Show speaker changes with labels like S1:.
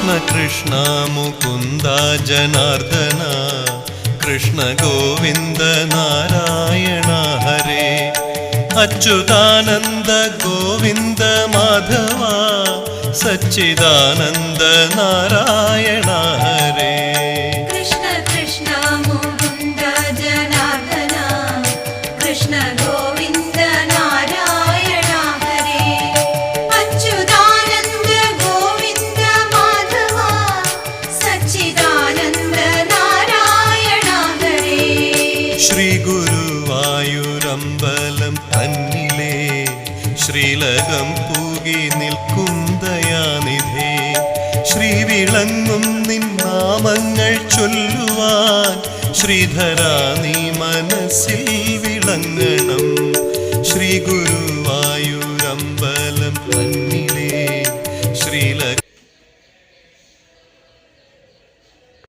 S1: കൃഷ്ണ കൃഷ്ണ മുകുന്ദ ജനാർദ്ദന കൃഷ്ണ ഗോവിന്ദ നാരായണ ഹരേ അച്യുതാനന്ദ ഗോവിന്ദ മാധവ സച്ചിദാനന്ദ നാരായണ ഹരേ
S2: കൃഷ്ണ കൃഷ്ണ മുകുന്ദ ജനാർദ്ദന കൃഷ്ണ ഗോവിന്ദ നാരായണ ഹരേ അച്യുതാനന്ദ ഗോവിന്ദ മാധവ സച്ചിദാനന്ദ നാരായണ ഹരേ
S1: ശ്രീ ഗുരുവായൂരമ്പലം തന്നിലേ ശ്രീലകം പൂകി നിൽക്കും ദയാനിധേ ശ്രീ വിളങ്ങും നിൻ നാമങ്ങൾ ചൊല്ലുവാൻ ശ്രീധരാ നീ മനസ്സിൽ വിളങ്ങണം ശ്രീ ഗുരു